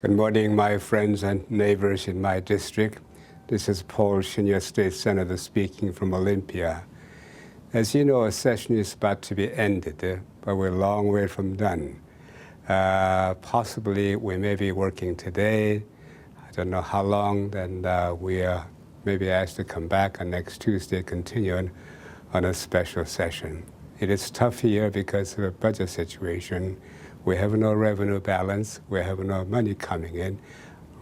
Good morning, my friends and neighbors in my district. This is Paull Shin, your state senator, speaking from Olympia. As you know, a session is about to be ended, but we're a long way from done. Possibly we may be working today. I don't know how long, then we may be asked to come back on next Tuesday, continuing on a special session. It is tough here because of the budget situation. We have no revenue balance. We have no money coming in,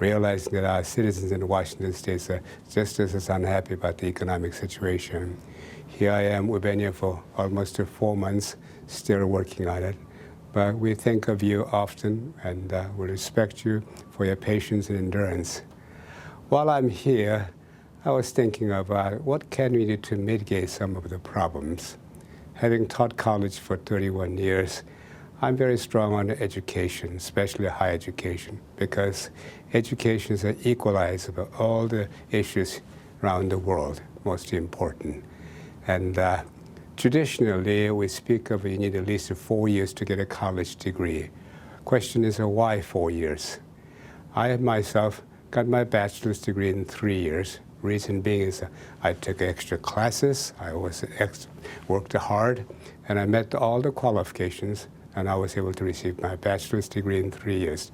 realizing that our citizens in Washington State are just as unhappy about the economic situation. Here I am, we've been here for almost 4 months, still working on it. But we think of you often, and we respect you for your patience and endurance. While I'm here, I was thinking about what can we do to mitigate some of the problems. Having taught college for 31 years, I'm very strong on education, especially higher education, because education is an equalizer of all the issues around the world, most important. And traditionally, we speak of you need at least 4 years to get a college degree. Question is, why 4 years? I myself got my bachelor's degree in 3 years. Reason being is I took extra classes, I worked hard, and I met all the qualifications, and I was able to receive my bachelor's degree in 3 years.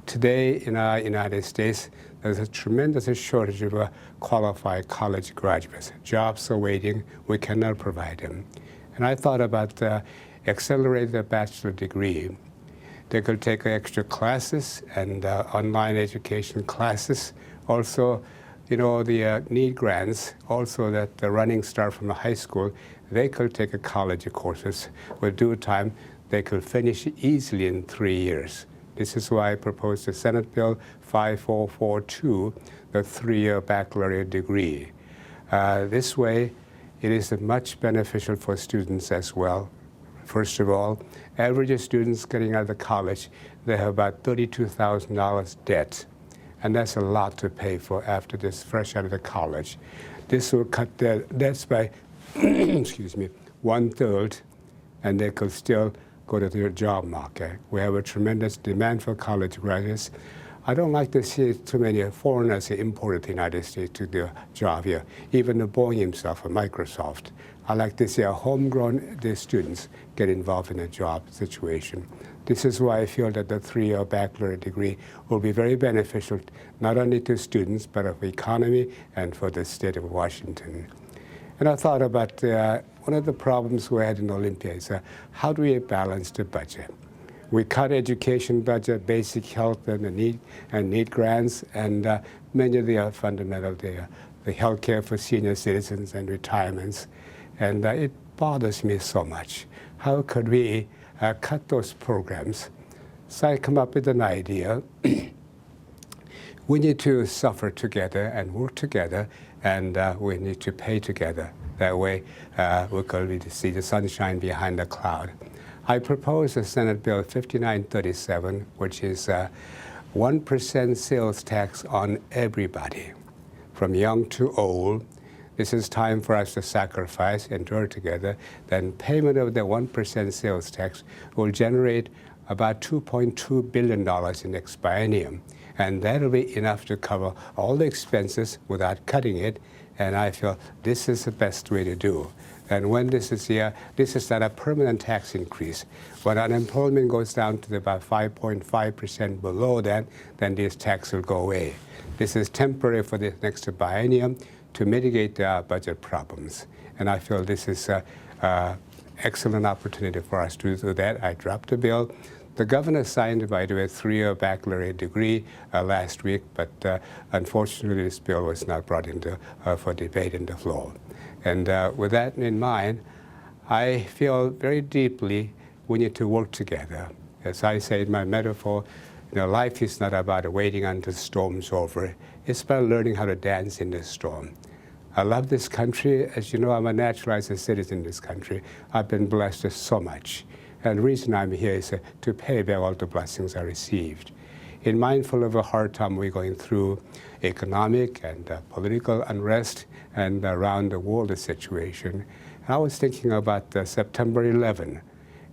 Today in our United States, there's a tremendous shortage of qualified college graduates. Jobs are waiting, we cannot provide them. And I thought about accelerating the bachelor degree. They could take extra classes and online education classes. Also, you know, the need grants, also that the running start from the high school, they could take a college courses with due time. They could finish easily in 3 years. This is why I proposed the Senate Bill 5442, the 3-year baccalaureate degree. This way, it is much beneficial for students as well. First of all, average students getting out of college, they have about $32,000 debt. And that's a lot to pay for after this fresh out of the college. This will cut their debts by, excuse me, 1/3, and they could still go to their job market. We have a tremendous demand for college graduates. I don't like to see too many foreigners imported to the United States to do a job here. Even Boeing himself, or Microsoft. I like to see our homegrown students get involved in a job situation. This is why I feel that the 3-year baccalaureate degree will be very beneficial, not only to students, but of the economy and for the state of Washington. And I thought about one of the problems we had in Olympia is how do we balance the budget? We cut education budget, basic health and need grants, and many of the fundamental, the health care for senior citizens and retirements. And it bothers me so much. How could we cut those programs? So I come up with an idea. We need to suffer together and work together, and we need to pay together. That way, we could see the sunshine behind the cloud. I propose a Senate Bill 5937, which is 1% sales tax on everybody, from young to old. This is time for us to sacrifice and endure together. Then payment of the 1% sales tax will generate about $2.2 billion in next biennium. And that'll be enough to cover all the expenses without cutting it. And I feel this is the best way to do. And when this is here, this is not a permanent tax increase. When unemployment goes down to about 5.5% below that, then this tax will go away. This is temporary for the next biennium to mitigate the budget problems. And I feel this is an excellent opportunity for us to do that. I dropped the bill. The governor signed, by the way, a 3-year baccalaureate degree last week, but unfortunately this bill was not brought into for debate in the floor. And with that in mind, I feel very deeply we need to work together. As I say in my metaphor, you know, life is not about waiting until the storm's over. It's about learning how to dance in the storm. I love this country. As you know, I'm a naturalized citizen in this country. I've been blessed with so much. And the reason I'm here is to pay back all the blessings I received. In mindful of a hard time we're going through, economic and political unrest and around the world situation, I was thinking about September 11.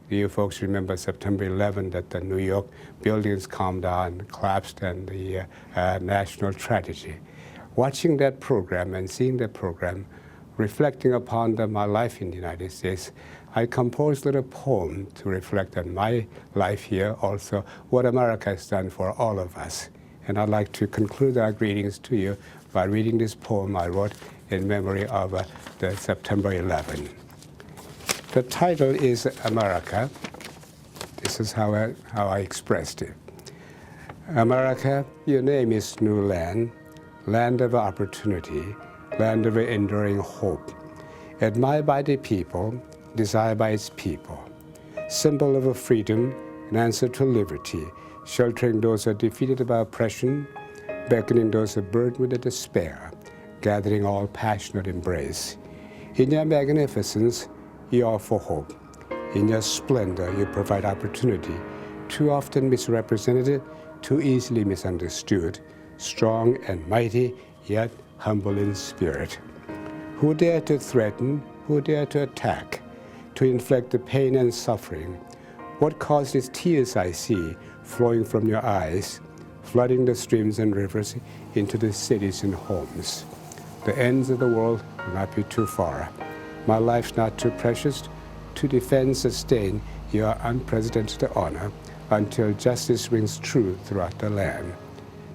Do you folks remember September 11, that the New York buildings calmed down, collapsed, and the national tragedy? Watching that program and seeing that program, reflecting upon my life in the United States, I composed a little poem to reflect on my life here, also what America has done for all of us. And I'd like to conclude our greetings to you by reading this poem I wrote in memory of the September 11. The title is America. This is how I expressed it. America, your name is New Land, land of opportunity, land of enduring hope, admired by the people, desired by its people, symbol of a freedom, an answer to liberty, sheltering those who are defeated by oppression, beckoning those who are burdened with despair, gathering all passionate embrace. In your magnificence, you offer hope. In your splendor, you provide opportunity, too often misrepresented, too easily misunderstood, strong and mighty, yet humble in spirit. Who dare to threaten? Who dare to attack? To inflict the pain and suffering? What caused these tears I see flowing from your eyes, flooding the streams and rivers into the cities and homes? The ends of the world will not be too far. My life's not too precious to defend, sustain your unprecedented honor until justice rings true throughout the land.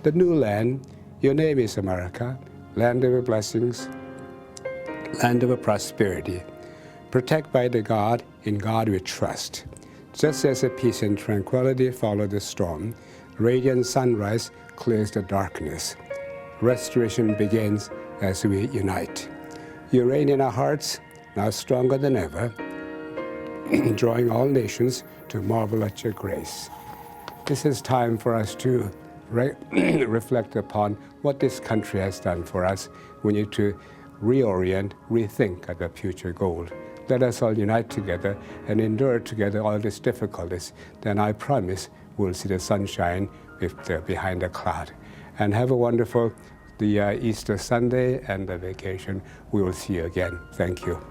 The new land, your name is America, land of blessings, land of prosperity. Protect by the God, in God we trust. Just as the peace and tranquility follow the storm, radiant sunrise clears the darkness. Restoration begins as we unite. You reign in our hearts, now stronger than ever, drawing all nations to marvel at your grace. This is time for us to reflect upon what this country has done for us. We need to reorient, rethink at the future goal. Let us all unite together and endure together all these difficulties. Then I promise we'll see the sunshine behind the cloud. And have a wonderful Easter Sunday and the vacation. We will see you again. Thank you.